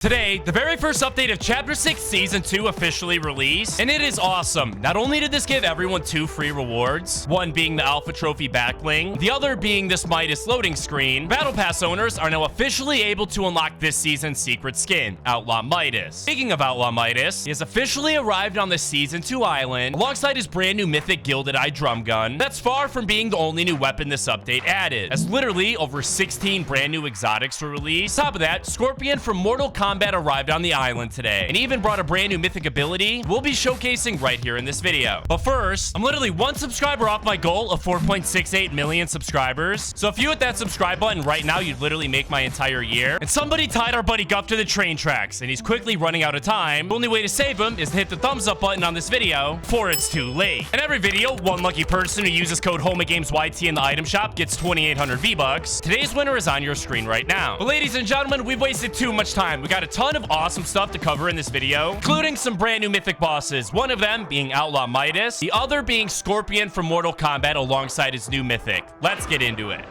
Today, the very first update of Chapter 6 Season 2 officially released, and it is awesome. Not only did this give everyone 2 free rewards, one being the Alpha Trophy backbling, the other being this Midas loading screen, Battle Pass owners are now officially able to unlock this season's secret skin, Outlaw Midas. Speaking of Outlaw Midas, he has officially arrived on the Season 2 island, alongside his brand new Mythic Gilded Eye drum gun. That's far from being the only new weapon this update added, as literally over 16 brand new exotics were released. On top of that, Scorpion from Mortal Kombat arrived on the island today and even brought a brand new mythic ability we'll be showcasing right here in this video. But first, I'm literally 1 subscriber off my goal of 4.68 million subscribers. So if you hit that subscribe button right now, you'd literally make my entire year. And somebody tied our buddy Guff to the train tracks and he's quickly running out of time. The only way to save him is to hit the thumbs up button on this video before it's too late. In every video, one lucky person who uses code HOMAGAMESYT in the item shop gets 2,800 V-Bucks. Today's winner is on your screen right now. But ladies and gentlemen, we've wasted too much time. We got a ton of awesome stuff to cover in this video, including some brand new mythic bosses, one of them being Outlaw Midas, the other being Scorpion from Mortal Kombat alongside his new mythic. Let's get into it.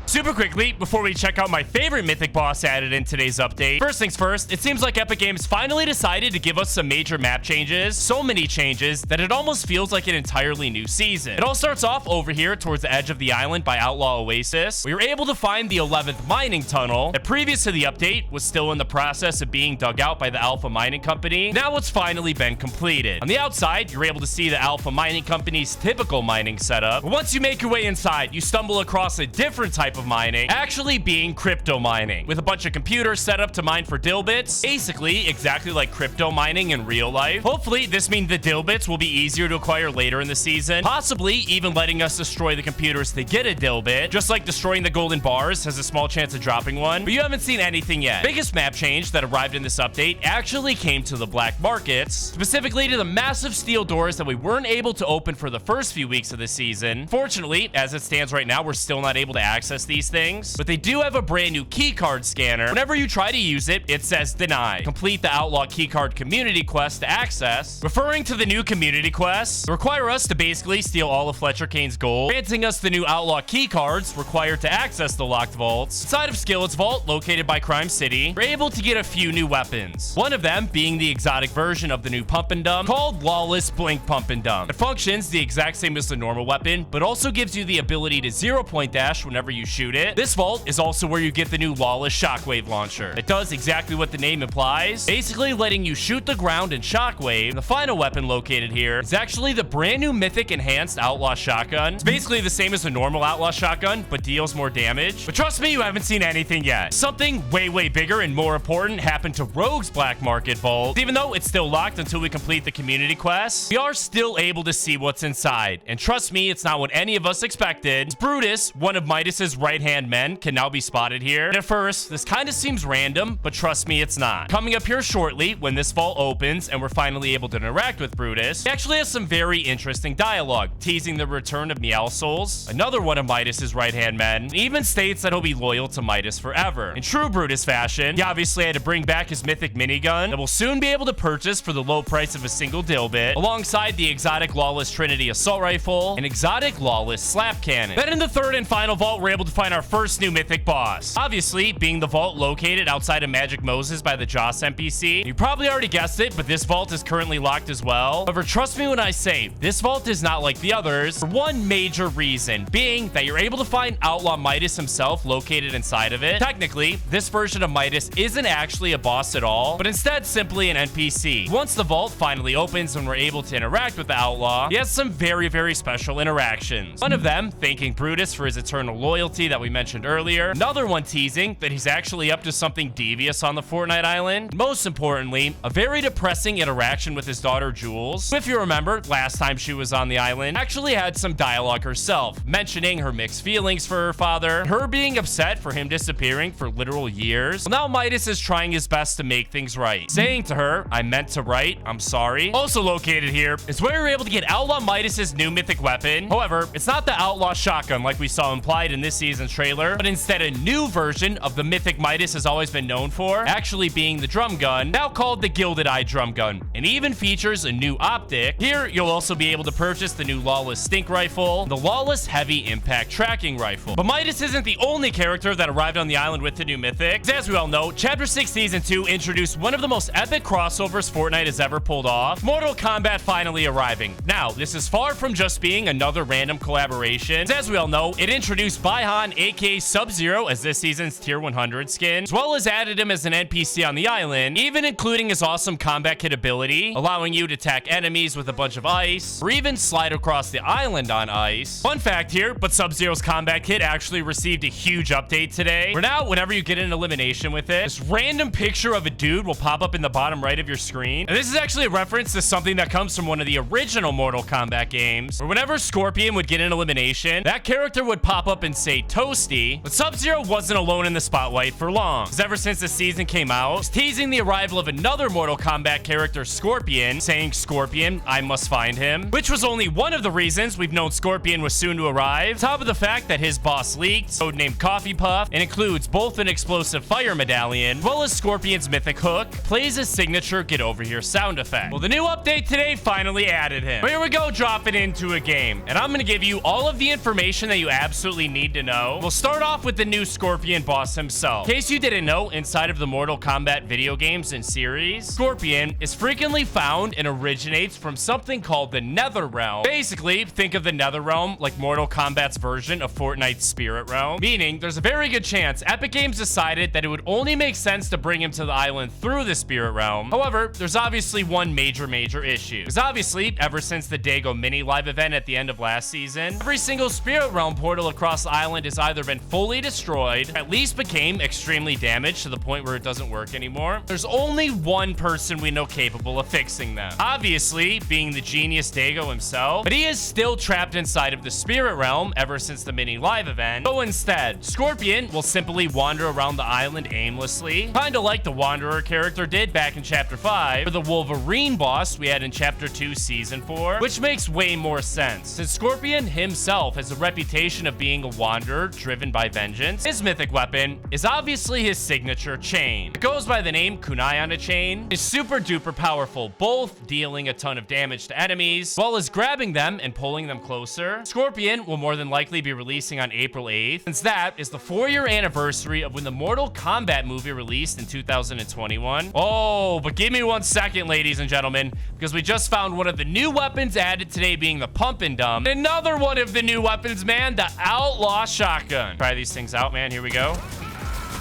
Super quickly, before we check out my favorite mythic boss added in today's update, first things first, it seems like Epic Games finally decided to give us some major map changes, so many changes that it almost feels like an entirely new season. It all starts off over here towards the edge of the island by Outlaw Oasis. We were able to find the 11th mining tunnel that previous to the update was still in the process of being dug out by the Alpha Mining Company. Now it's finally been completed. On the outside, you're able to see the Alpha Mining Company's typical mining setup. But once you make your way inside, you stumble across a different type of mining, actually being crypto mining, with a bunch of computers set up to mine for Dill bits, basically exactly like crypto mining in real life. Hopefully this means the Dill bits will be easier to acquire later in the season, possibly even letting us destroy the computers to get a Dill bit, just like destroying the golden bars has a small chance of dropping one. But you haven't seen anything yet. Biggest map change that arrived in this update actually came to the black markets, specifically to the massive steel doors that we weren't able to open for the first few weeks of the season. Fortunately, as it stands right now, we're still not able to access these things, but they do have a brand new keycard scanner. Whenever you try to use it, it says deny. Complete the Outlaw Keycard community quest to access. Referring to the new community quests, require us to basically steal all of Fletcher Kane's gold, granting us the new Outlaw Keycards required to access the locked vaults. Inside of Skillet's vault, located by Crime City, we're able to get a few new weapons. One of them being the exotic version of the new Pump and Dump called Lawless Blink Pump and Dump. It functions the exact same as the normal weapon, but also gives you the ability to 0-point dash whenever you shoot it. This vault is also where you get the new Lawless Shockwave launcher. It does exactly what the name implies, basically letting you shoot the ground and shockwave. The final weapon located here is actually the brand new Mythic Enhanced Outlaw Shotgun. It's basically the same as a normal Outlaw Shotgun, but deals more damage. But trust me, you haven't seen anything yet. Something way bigger and more important happened to Rogue's Black Market Vault. Even though it's still locked until we complete the community quest, we are still able to see what's inside. And trust me, it's not what any of us expected. Brutus, one of Midas's right-hand men, can now be spotted here. And at first, this kind of seems random, but trust me, it's not. Coming up here shortly, when this vault opens and we're finally able to interact with Brutus, he actually has some very interesting dialogue, teasing the return of Souls, another one of Midas's right-hand men, and even states that he'll be loyal to Midas forever. In true Brutus fashion, he obviously had to bring back his mythic minigun that we'll soon be able to purchase for the low price of a single Dill bit, alongside the exotic Lawless Trinity assault rifle and exotic Lawless slap cannon. Then in the third and final vault, we're able to find our first new mythic boss, obviously being the vault located outside of Magic Moses by the Joss NPC. You probably already guessed it, but this vault is currently locked as well. However, trust me when I say this vault is not like the others, for one major reason being that you're able to find Outlaw Midas himself located inside of it. Technically, this version of Midas isn't actually a boss at all, but instead simply an NPC. Once the vault finally opens and we're able to interact with the Outlaw, he has some very special interactions. One of them thanking Brutus for his eternal loyalty that we mentioned earlier. Another one teasing that he's actually up to something devious on the Fortnite island. Most importantly, a very depressing interaction with his daughter Jules, who, if you remember, last time she was on the island, actually had some dialogue herself, mentioning her mixed feelings for her father, her being upset for him disappearing for literal years. Well, now Midas is trying his best to make things right, saying to her, "I meant to write, I'm sorry." Also located here is where you're able to get Outlaw Midas's new mythic weapon. However, it's not the Outlaw Shotgun like we saw implied in this season's season trailer, but instead a new version of the mythic Midas has always been known for, actually being the drum gun, now called the Gilded Eye drum gun, and even features a new optic. Here, you'll also be able to purchase the new Lawless stink rifle, the Lawless heavy impact tracking rifle. But Midas isn't the only character that arrived on the island with the new mythic. As we all know, Chapter 6 Season 2 introduced one of the most epic crossovers Fortnite has ever pulled off, Mortal Kombat finally arriving. Now, this is far from just being another random collaboration. As we all know, it introduced Baihan, aka Sub-Zero, as this season's Tier 100 skin, as well as added him as an NPC on the island, even including his awesome combat kit ability, allowing you to attack enemies with a bunch of ice, or even slide across the island on ice. Fun fact here, but Sub-Zero's combat kit actually received a huge update today, where now, whenever you get an elimination with it, this random picture of a dude will pop up in the bottom right of your screen. And this is actually a reference to something that comes from one of the original Mortal Kombat games, where whenever Scorpion would get an elimination, that character would pop up and say Toasty. But Sub-Zero wasn't alone in the spotlight for long, because ever since the season came out, he's teasing the arrival of another Mortal Kombat character, Scorpion, saying, "Scorpion, I must find him," which was only one of the reasons we've known Scorpion was soon to arrive. Top of the fact that his boss leaked, codenamed Coffee Puff, and includes both an explosive fire medallion, as well as Scorpion's mythic hook, plays his signature get over here sound effect. Well, the new update today finally added him. But here we go, dropping into a game, and I'm gonna give you all of the information that you absolutely need to know. We'll start off with the new Scorpion boss himself. In case you didn't know, inside of the Mortal Kombat video games and series, Scorpion is frequently found and originates from something called the Nether Realm. Basically, think of the Nether Realm like Mortal Kombat's version of Fortnite's Spirit Realm, meaning there's a very good chance Epic Games decided that it would only make sense to bring him to the island through the Spirit Realm. However, there's obviously one major issue, because obviously, ever since the Dago mini live event at the end of last season, every single Spirit Realm portal across the island has either been fully destroyed, at least became extremely damaged to the point where it doesn't work anymore. There's only one person we know capable of fixing them, obviously being the genius Dago himself, but he is still trapped inside of the Spirit Realm ever since the mini live event. So instead, Scorpion will simply wander around the island aimlessly, kind of like the Wanderer character did back in Chapter 5, or the Wolverine boss we had in Chapter 2 Season 4, which makes way more sense, since Scorpion himself has a reputation of being a wanderer driven by vengeance. His mythic weapon is obviously his signature chain. It goes by the name Kunai on a Chain. It's super duper powerful, both dealing a ton of damage to enemies, as well as grabbing them and pulling them closer. Scorpion will more than likely be releasing on April 8th, since that is the 4-year anniversary of when the Mortal Kombat movie released in 2021. Oh, but give me 1 second, ladies and gentlemen, because we just found one of the new weapons added today being the Pump and Dump. Another one of the new weapons, man, the Outlaw shotgun. Try these things out, man. Here we go.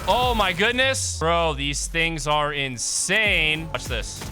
Oh my goodness. Bro, these things are insane. Watch this.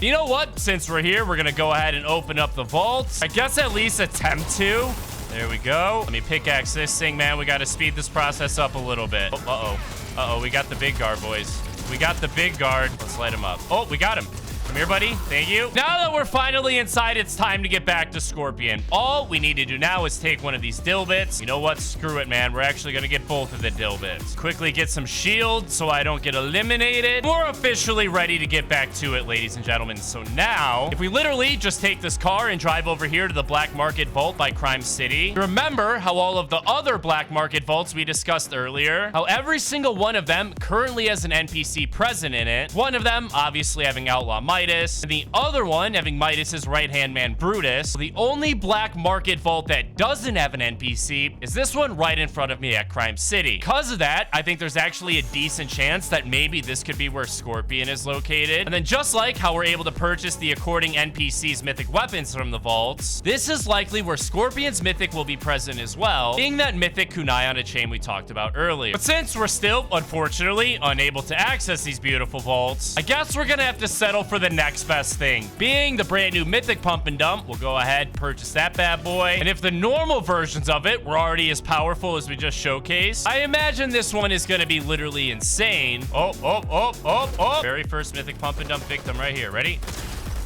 You know what? Since we're here, we're gonna go ahead and open up the vaults. I guess at least attempt to. There we go. Let me pickaxe this thing, man. We gotta speed this process up a little bit. Oh, uh-oh. We got the big guard, boys. We got the big guard. Let's light him up. Oh, we got him. Come here, buddy. Thank you. Now that we're finally inside, it's time to get back to Scorpion. All we need to do now is take one of these Dill bits. You know what? Screw it, man. We're actually going to get both of the Dill bits. Quickly get some shield so I don't get eliminated. We're officially ready to get back to it, ladies and gentlemen. So now, if we literally just take this car and drive over here to the Black Market Vault by Crime City, remember how all of the other Black Market Vaults we discussed earlier, how every single one of them currently has an NPC present in it. One of them, obviously having Outlaw Midas, and the other one having Midas's right-hand man, Brutus. The only Black Market Vault that doesn't have an NPC is this one right in front of me at Crime City. Because of that, I think there's actually a decent chance that maybe this could be where Scorpion is located. And then just like how we're able to purchase the according NPC's mythic weapons from the vaults, this is likely where Scorpion's mythic will be present as well, being that mythic Kunai on a Chain we talked about earlier. But since we're still, unfortunately, unable to access these beautiful vaults, I guess we're gonna have to settle for the next best thing, being the brand new Mythic Pump and Dump. We'll go ahead, purchase that bad boy. And if the normal versions of it were already as powerful as we just showcased, I imagine this one is going to be literally insane. Oh. Very first Mythic Pump and Dump victim right here. Ready?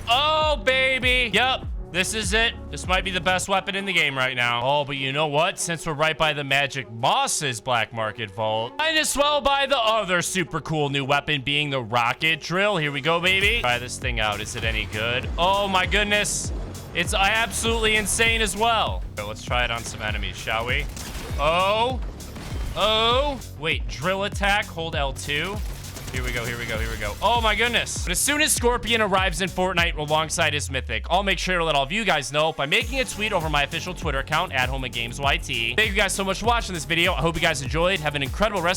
Oh, baby. Yep. This is it. This might be the best weapon in the game right now. Oh, but you know what? Since we're right by the Magic Moss's Black Market Vault, might as well buy the other super cool new weapon, being the Rocket Drill. Here we go, baby. Try this thing out. Is it any good? Oh my goodness. It's absolutely insane as well. So let's try it on some enemies, shall we? Oh. Oh. Wait, drill attack. Hold L2. Here we go, here we go, here we go. Oh my goodness. But as soon as Scorpion arrives in Fortnite alongside his Mythic, I'll make sure to let all of you guys know by making a tweet over my official Twitter account, @HomeAGamesYT. Thank you guys so much for watching this video. I hope you guys enjoyed. Have an incredible rest